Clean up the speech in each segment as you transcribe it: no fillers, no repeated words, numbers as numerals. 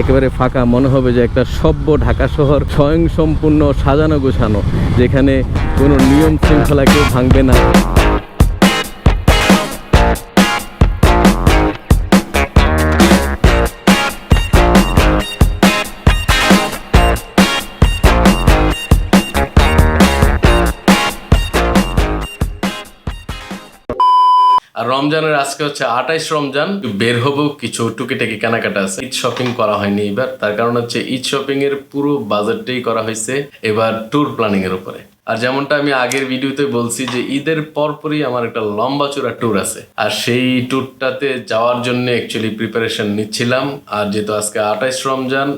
একেবারে ফাঁকা, মনে হবে যে একটা সভ্য ঢাকা শহর স্বয়ংসম্পূর্ণ সাজানো গোছানো, যেখানে কোনো নিয়ম শৃঙ্খলা কেউ ভাঙবে না। আর রমজানের আজকে হচ্ছে 28 রমজান, বের হবো, কিছু টুকিটাকি কেনাকাটা আছে। ঈদ শপিং করা হয়নি এবার, তার কারণ হচ্ছে ঈদ শপিং এর পুরো বাজেটটাই করা হয়েছে এবার ট্যুর প্ল্যানিং এর উপরে। আর যেমনটা আমি আগের ভিডিওতে বলছি যে ঈদের পরপরই আমার একটা লম্বা চূড়া ট্যুর আছে, আর সেই ট্যুরটাতে যাওয়ার জন্য অ্যাকচুয়ালি প্রিপারেশন নিচ্ছিলাম। আর যেহেতু আজকে 28 রমজান,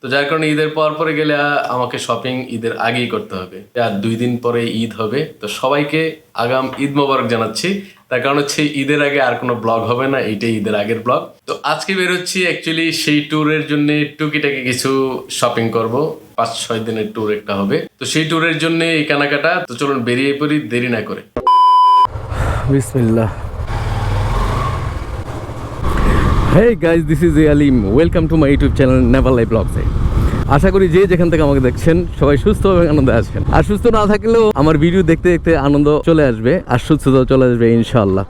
তো যার কারণে ঈদের পরে গেলে আমাকে শপিং ঈদের আগেই করতে হবে। আর 2 দিন পরে ঈদ হবে, তো সবাইকে আগাম ঈদ মোবারক জানাচ্ছি। তার কারণ হচ্ছে ঈদের আগে আর কোনো ব্লগ হবে না, এইটাই ঈদের আগের ব্লগ। তো আজকে বেরোচ্ছি অ্যাকচুয়ালি সেই ট্যুরের জন্য টুকিটাকি কিছু শপিং করব। 5-6 দিনের ট্যুর একটা হবে, তো সেই ট্যুরের জন্য এই কেনাকাটা। তো চলুন বেরিয়ে পড়ি দেরি না করে। বিসমিল্লাহ। Hey guys, this is Alim. Welcome to my YouTube channel NeverLieVlogs. আশা করি যে যেখান থেকে আমাকে দেখছেন সবাই সুস্থ এবং আনন্দে আছেন। আর সুস্থ না থাকলেও আমার ভিডিও দেখতে দেখতে আনন্দ চলে আসবে আর সুস্থতাও চলে আসবে ইনশাআল্লাহ।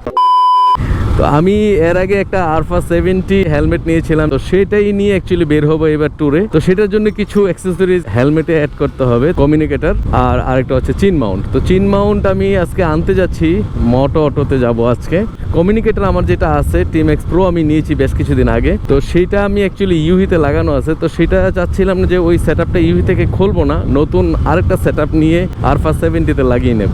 তো আমি এর আগে একটা FZS-V2 হেলমেট নিয়েছিলাম, তো সেটাই নিয়ে অ্যাকচুয়ালি বের হবো এবার ট্যুরে। তো সেটার জন্য কিছু অ্যাক্সেসরিজ হেলমেটে অ্যাড করতে হবে, কমিউনিকেটর আর আরেকটা হচ্ছে চিন মাউন্ট। তো চিন মাউন্ট আমি আজকে আনতে যাচ্ছি, অটোতে যাব আজকে। কমিউনিকেটর আমার যেটা আছে টিম এক্স প্রো আমি নিয়েছি বেশ কিছুদিন আগে, তো সেইটা আমি অ্যাকচুয়ালি ইউভিতে লাগানো আছে। তো সেটা চাচ্ছিলাম না যে ওই সেট আপটা ইউভি থেকে খুলবো না, নতুন আরেকটা সেট আপ নিয়ে FZS-V2 লাগিয়ে নেব।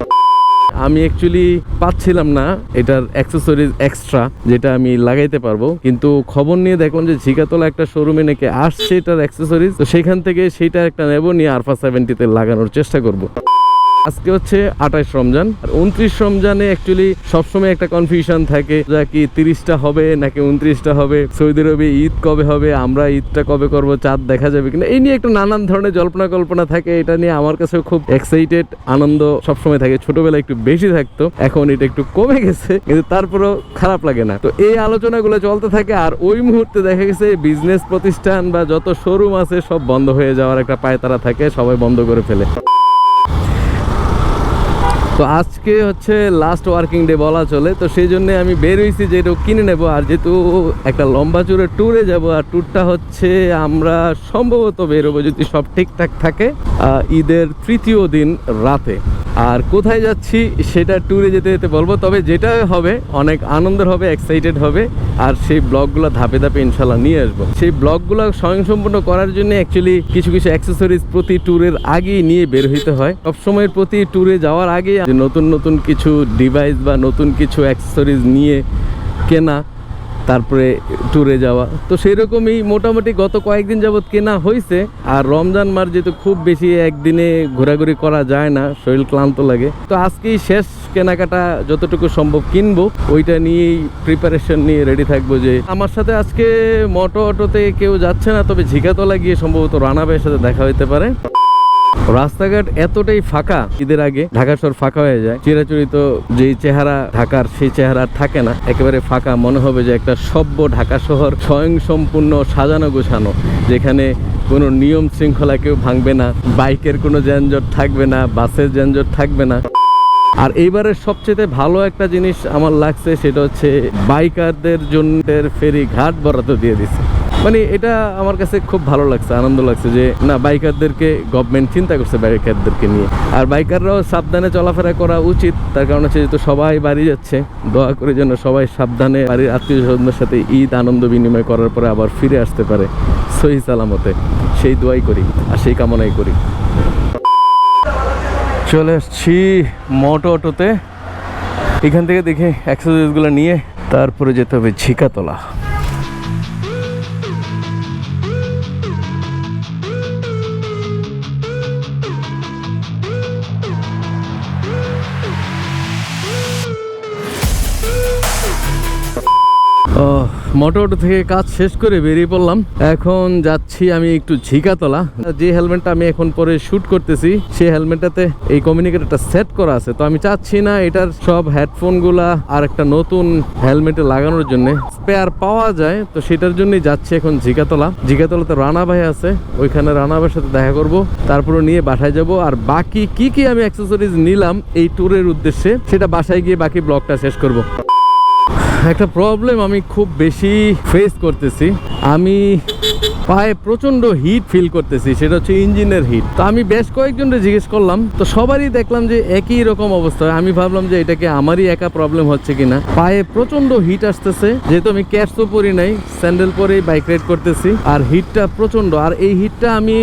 আমি অ্যাকচুয়ালি পাচ্ছিলাম না এটার অ্যাক্সেসরিজ এক্সট্রা যেটা আমি লাগাইতে পারবো, কিন্তু খবর নিয়ে দেখলাম যে ঝিকাতলা একটা শোরুমে নাকি আসছে এটার অ্যাক্সেসরিজ। তো সেখান থেকে সেইটা একটা নেব, নিয়ে FZS-V2 লাগানোর চেষ্টা করব। আজকে হচ্ছে 28 রমজান, আর 29 রমজানে অ্যাকচুয়ালি সবসময় একটা কনফিউশন থাকে যা কি 30টা হবে নাকি 29টা হবে, সৌদি আরবে ঈদ কবে হবে, আমরা ঈদটা কবে করব, চাঁদ দেখা যাবে কিনা, এই নিয়ে একটা নানান ধরনের জল্পনা কল্পনা থাকে। এটা নিয়ে আমার কাছে খুব এক্সাইটেড, আনন্দ সবসময় থাকে। ছোটবেলায় একটু বেশি থাকতো, এখন এটা একটু কমে গেছে, কিন্তু তারপরেও খারাপ লাগে না। তো এই আলোচনাগুলো চলতে থাকে, আর ওই মুহূর্তে দেখা গেছে বিজনেস প্রতিষ্ঠান বা যত শোরুম আছে সব বন্ধ হয়ে যাওয়ার একটা পায়তারা থাকে, সবাই বন্ধ করে ফেলে। তো আজকে হচ্ছে লাস্ট ওয়ার্কিং ডে বলা চলে, তো সেই জন্য আমি বের হয়েছি যে এটা কিনে নেব। আর যেহেতু একটা লম্বা চূড়ে ট্যুরে যাব, আর ট্যুরটা হচ্ছে আমরা সম্ভবত বেরোবো যদি সব ঠিকঠাক থাকে ঈদের 3য় দিন রাতে। আর কোথায় যাচ্ছি সেটা ট্যুরে যেতে যেতে বলবো, তবে যেটা হবে অনেক আনন্দের হবে, এক্সাইটেড হবে। আর সেই ব্লগগুলো ধাপে ধাপে ইনশাল্লাহ নিয়ে আসবো। সেই ব্লগগুলো স্বয়ংসম্পূর্ণ করার জন্য অ্যাকচুয়ালি কিছু কিছু অ্যাক্সেসরিজ প্রতি ট্যুরের আগেই নিয়ে বের হইতে হয়। সবসময়ের প্রতি ট্যুরে যাওয়ার আগে নতুন নতুন কিছু ডিভাইস বা নতুন কিছু অ্যাক্সেসরিজ নিয়ে কেনা, তারপরে ট্যুরে যাওয়া। তো সেরকমই মোটামুটি গত কয়েকদিন যাবৎ কেনা হয়েছে। আর রমজান মাস যেহেতু খুব বেশি একদিনে ঘোরাঘুরি করা যায় না, শরীর ক্লান্ত লাগে, তো আজকেই শেষ কেনাকাটা, যতটুকু সম্ভব কিনবো, ওইটা নিয়েই প্রিপারেশন নিয়ে রেডি থাকবো। যে আমার সাথে আজকে অটোতে কেউ যাচ্ছে না, তবে ঝিকাতলা গিয়ে সম্ভবত রানা ভাইয়ের সাথে দেখা হইতে পারে। রাস্তাঘাট এতটাই ফাঁকা, ঈদের আগে ঢাকা শহর ফাঁকা হয়ে যায়। চিরাচরিত যেই চেহারা ঢাকার, সেই চেহারা থাকে না, একেবারে ফাঁকা। মনে হবে যে একটা সভ্য ঢাকা শহর স্বয়ংসম্পূর্ণ সাজানো গোছানো, যেখানে কোনো নিয়ম শৃঙ্খলা কেউ ভাঙবে না, বাইকের কোনো যানজট থাকবে না, বাসের যানজট থাকবে না। আর এইবারের সবচেয়ে ভালো একটা জিনিস আমার লাগছে, সেটা হচ্ছে বাইকারদের জন্য ফেরি ঘাট বরাদ্দ দিয়ে দিচ্ছে। মানে এটা আমার কাছে খুব ভালো লাগছে, আনন্দ লাগছে যে না, বাইকারদেরকে গভর্নমেন্ট চিন্তা করছে বাইকারদেরকে নিয়ে। আর বাইকাররাও সাবধানে চলাফেরা করা উচিত, তার কারণ হচ্ছে যেহেতু সবাই বাড়ি যাচ্ছে, দোয়া করে যেন সবাই সাবধানে বাড়ির আত্মীয় স্বজনদের সাথে ঈদ আনন্দ বিনিময় করার পরে আবার ফিরে আসতে পারে সহি সালামতে। সেই দোয়াই করি আর সেই কামনাই করি। চলে আসছি অটোতে। এখান থেকে দেখে অ্যাক্সেসরিজগুলো নিয়ে তারপরে যেতে হবে ঝিকাতলা। মোটর থেকে কাজ শেষ করে বেরিয়ে পড়লাম। এখন যাচ্ছি আমি একটু ঝিকাতলা। যে হেলমেটটা আমি এখন পরে শুট করতেছি সেই হেলমেটটাতে এই কমিউনিকেটরটা সেট করা আছে, তো আমি চাচ্ছি না এটার সব হেডফোন গুলা আর একটা নতুন হেলমেটে লাগানোর জন্য স্পেয়ার পাওয়া যায়, তো সেটার জন্যই যাচ্ছি এখন ঝিকাতলাতে রানা ভাই আছে, ওইখানে রানা ভাইয়ের সাথে দেখা করব, তারপরে নিয়ে বাসায় যাব। আর বাকি কি আমি অ্যাক্সেসরিজ নিলাম এই ট্যুরের উদ্দেশ্যে সেটা বাসায় গিয়ে বাকি ব্লগটা শেষ করব। একটা প্রবলেম আমি খুব বেশি ফেস করতেছি, আমি পায়ে প্রচন্ড হিট ফিল করতেছি, সেটা হচ্ছে ইঞ্জিনের হিট। তো আমি বেশ কয়েকজনকে জিজ্ঞেস করলাম, তো সবারই দেখলাম যে একই রকম অবস্থা। আমি ভাবলাম যে এটাকে আমারই একা প্রবলেম হচ্ছে কিনা। পায়ে প্রচন্ড হিট আসতেছে, যেহেতু আমি ক্যাটসও পরি নাই, স্যান্ডেল পরেই বাইক রাইড করতেছি, আর হিটটা প্রচন্ড। আর এই হিটটা আমি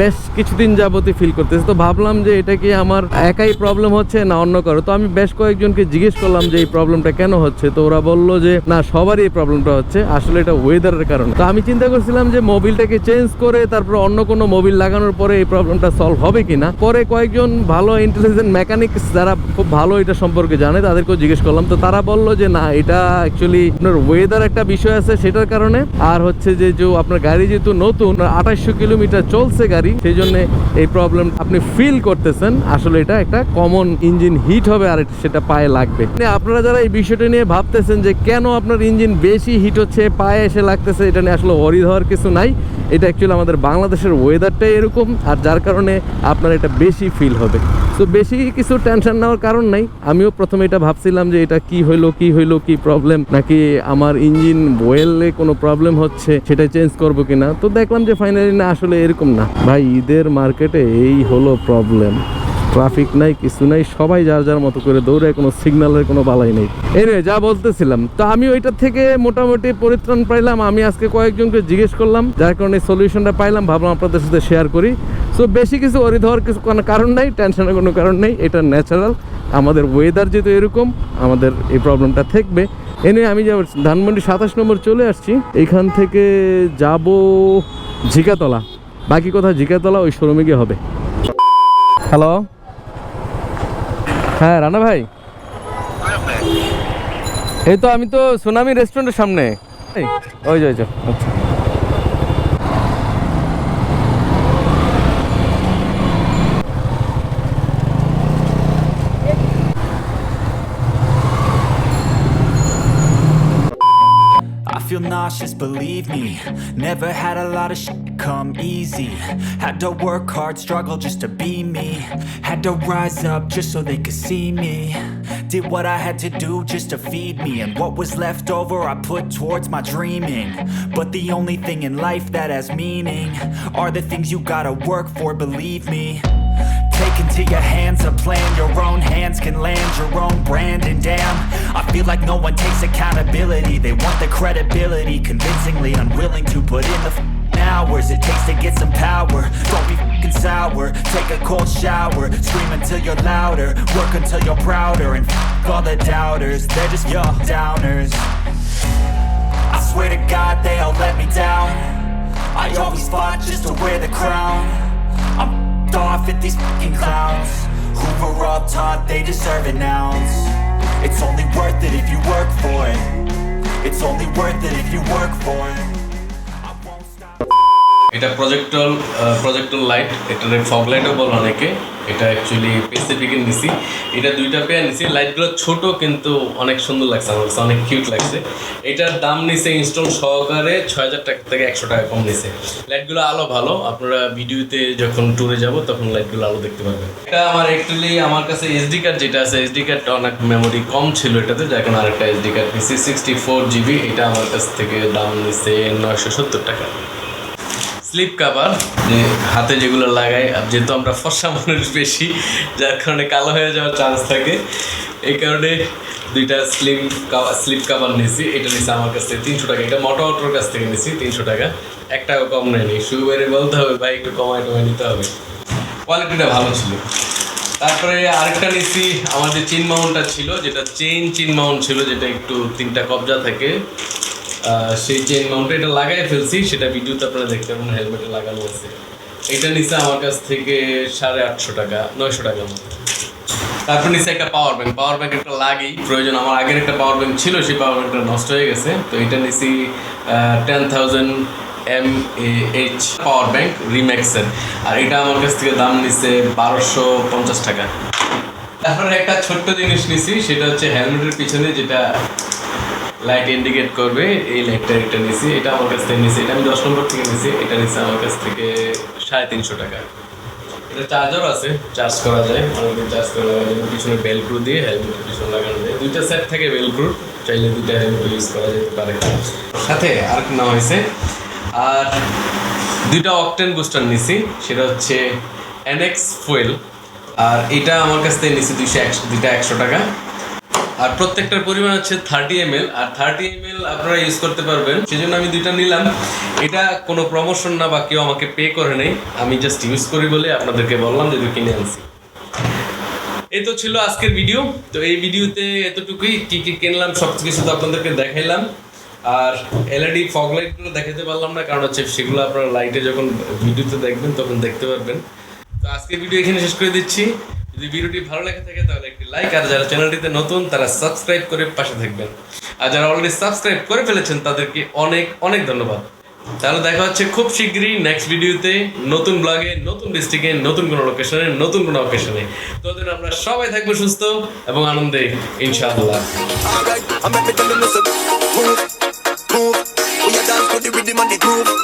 বেশ কিছুদিন যাবতই ফিল করতেছি। তো ভাবলাম যে এটা কি আমার একাই প্রবলেম হচ্ছে না অন্য কারো। তো আমি বেশ কয়েকজনকে জিজ্ঞেস করলাম যে এই প্রবলেমটা কেন হচ্ছে, তো ওরা বললো যে না, সবারই এই প্রবলেমটা হচ্ছে, আসলে এটা ওয়েদারের কারণে। তো আমি চিন্তা করছিলাম যে মোবিলটাকে চেঞ্জ করে তারপর অন্য কোনো মোবিল লাগানোর পরে এই প্রবলেমটা সলভ হবে কিনা। পরে কয়েকজন ভালো ইন্টেলিজেন্ট মেকানিক্স যারা খুব ভালো এটা সম্পর্কে জানে তাদেরকেও জিজ্ঞেস করলাম, তো তারা বললো যে না, এটা অ্যাকচুয়ালি আপনার ওয়েদার একটা বিষয় আছে সেটার কারণে, আর হচ্ছে যে আপনার গাড়ি যেহেতু নতুন 2800 কিলোমিটার চলছে গাড়ি, সেই জন্য এই প্রবলেম আপনি ফিল করতেছেন। আসলে এটা একটা কমন ইঞ্জিন হিট হবে আর সেটা পায়ে লাগবে। আপনারা যারা এই বিষয়টা নিয়ে ভাবতেছেন যে কেন আপনার ইঞ্জিন বেশি হিট হচ্ছে, পায়ে এসে লাগতেছে, এটা নিয়ে আসলে ওয়ারি হওয়ার কিছু নাই। এটা অ্যাকচুয়ালি আমাদের বাংলাদেশের ওয়েদারটাই এরকম, আর যার কারণে আপনার এটা বেশি ফিল হবে। তো বেশি কিছু টেনশন নেওয়ার কারণ নাই। আমিও প্রথমে এটা ভাবছিলাম যে এটা কি হইলো কি প্রবলেম, নাকি আমার ইঞ্জিন ওয়েলে কোনো প্রবলেম হচ্ছে, সেটা চেঞ্জ করবো কিনা। তো দেখলাম যে ফাইনালি না, আসলে এরকম না ভাই। ঈদের মার্কেটে এই হলো প্রবলেম, ট্রাফিক নাই, কিছু নাই, সবাই যার যার মতো করে দৌড়ে, কোনো সিগন্যালের কোনো বালাই নেই। এনিওয়ে, যা বলতেছিলাম, তো আমি ওইটার থেকে মোটামুটি পরিত্রাণ পাইলাম। আমি আজকে কয়েকজনকে জিজ্ঞেস করলাম, যার কারণে সলিউশনটা পাইলাম, ভাবলাম আপনাদের সাথে শেয়ার করি। সো বেশি কিছু ওরি ধোয়ার কিছু কোনো কারণ নাই, টেনশনের কোনো কারণ নেই, এটা ন্যাচারাল। আমাদের ওয়েদার যেহেতু এরকম, আমাদের এই প্রবলেমটা থাকবে। এনিওয়ে, আমি যাব ধানমন্ডি 27 নম্বর চলে আসছি, এইখান থেকে যাব ঝিকাতলা। বাকি কথা ঝিকাতলা ওই শোরুমে গিয়ে হবে। হ্যালো, হ্যাঁ রানা ভাই, এই তো আমি তো সুনামি রেস্টুরেন্টের সামনে, ওই যে। আচ্ছা, I feel nauseous, believe me. Never had a lot of shit come easy. Had to work hard, struggle just to be me. Had to rise up just so they could see me. Did what I had to do just to feed me, and what was left over I put towards my dreaming. But the only thing in life that has meaning are the things you gotta work for, believe me. Take into your hands a plan, your own hands can land your own brand. And damn, I feel like no one takes accountability. They want the credibility, convincingly unwilling to put in the hours it takes to get some power. Don't be fucking sour, take a cold shower, scream until you're louder, work until you're prouder. And all the doubters, they're just your downers. I swear to God they all let me down. I always fought just to wear the crown. I'm off at these fucking clowns who were all taught they deserve an ounce. It's only worth it if you work for it. It's only worth it if you work for it. I won't stop. এটা projector light, এটা fog লাইটও বলে অনেকে। এটা actually পেসিফিকের নিছি, এটা 2টা pair নিছি। লাইটগুলো ছোট কিন্তু অনেক সুন্দর লাগছে, আমার কাছে অনেক কিউট লাগছে। এটার দাম নিছে ইনস্টল সহকারে 6000 টাকা থেকে 100 টাকা কম নিছে। লাইটগুলো আলো ভালো, আপনারা ভিডিওতে যখন ট্যুরে যাব তখন লাইটগুলো আলো দেখতে পারবেন। এটা আমার কাছে এসডি কার্ড যেটা আছে, এসডি কার্ডটা অনেক মেমোরি কম ছিল এটাতে, যার কারণে আরেকটা এসডি কার্ড নিছি 64 GB। এটা আমার কাছ থেকে দাম নিছে 970 টাকা। স্লিপ কাভার, যে হাতে যেগুলো লাগাই, যেহেতু আমরা ফর্সা মানুষ বেশি, যার কারণে কালো হয়ে যাওয়ার চান্স থাকে, এই কারণে 2টা স্লিপ কাভার নিয়েছি। এটা নিয়েছি আমার কাছ থেকে 300 টাকা। এটা মোটর কাছ থেকে নিয়েছি 300 টাকা, 1 টাকা কম নেয়নি। শুরু করে বলতে হবে ভাই একটু কমায় নিতে হবে, কোয়ালিটিটা ভালো ছিল। তারপরে আরেকটা নিয়েছি, আমার যে চেইন মাউন্টটা ছিল, যেটা চেইন মাউন্ট ছিল, যেটা একটু 3টা কবজা থাকে, সেই চেইন মাউন্টে এটা লাগাই ফেলছি, সেটা ভিডিওতে আপনারা দেখতে পাবেন, হেলমেটে লাগানো আছে। এটা নিচে আমার কাছ থেকে 850 টাকা, 900 টাকার মতো। তারপর নিচে একটা পাওয়ার ব্যাংক একটা লাগেই প্রয়োজন। আমার আগের একটা পাওয়ার ব্যাংক ছিল, সেই পাওয়ার ব্যাংকটা নষ্ট হয়ে গেছে, তো এটা নিছি 10,000 mAh পাওয়ার ব্যাংক রিম্যাক্সের, আর এটা আমার কাছ থেকে দাম নিছে 1250 টাকা। তারপরে একটা ছোট্ট জিনিস নিছি, সেটা হচ্ছে হেলমেটের পিছনে যেটা লাইট ইন্ডিকেট করবে, এই লাইটটা একটা নিছি, এটা আমার কাছ থেকে নিছি, এটা আমি 10 নম্বর থেকে নিছি, এটা নিচ্ছে আমার কাছ থেকে 350 টাকা। এটা চার্জার আছে, চার্জ করা যায়, অনেকদিন চার্জ করা যায়। পিছনে বেলক্রু দিয়ে হেলমেটের পিছনে লাগানো যায়, দুইটা সেট থাকে বেলক্রুর, চাইলে দুইটা হেলমেট ইউজ করা যেতে পারে। সাথে আর কি নেওয়া হয়েছে, আর দুইটা অকটেন বুস্টার নিছি, সেটা হচ্ছে NX ফুয়েল, আর এটা আমার কাছ থেকে নিছি 100 টাকা। আর প্রত্যেকটার পরিমাণ হচ্ছে 30 ml, আর 30 ml আপনারা ইউজ করতে পারবেন, সেজন্য আমি দুইটা নিলাম। এটা কোনো প্রমোশন না বা কেউ আমাকে পে করে নেই, আমি জাস্ট ইউজ করি বলে আপনাদেরকে বললাম যে কিনে আনছি। এই তো ছিল আজকের ভিডিও। তো এই ভিডিওতে এতটুকুই, কি কি কিনলাম সব কিছু তো আপনাদেরকে দেখাইলাম। আর LED ফগ লাইটগুলো দেখাতে পারলাম না, কারণ হচ্ছে সেগুলো আপনারা লাইটে যখন ভিডিওতে দেখবেন তখন দেখতে পারবেন। তো আজকের ভিডিও এখানে শেষ করে দিচ্ছি। যদি ভিডিওটি ভালো লেগে থাকে তাহলে একটি লাইক, আর যারা চ্যানেলটিতে নতুন তারা সাবস্ক্রাইব করে পাশে থাকবেন, আর যারা অলরেডি সাবস্ক্রাইব করে ফেলেছেন তাদেরকে অনেক অনেক ধন্যবাদ। তাহলে দেখা হচ্ছে খুব শীঘ্রই নেক্সট ভিডিওতে, নতুন ব্লগে, নতুন ডিস্ট্রিক্টে, নতুন কোনো লোকেশনে, নতুন কোনো অকেশনে। ততদিন আমরা সবাই থাকবো সুস্থ এবং আনন্দে, ইনশাআল্লাহ। Alright, I'm ready to listen. Move, move. We are dance to the rhythm and the groove.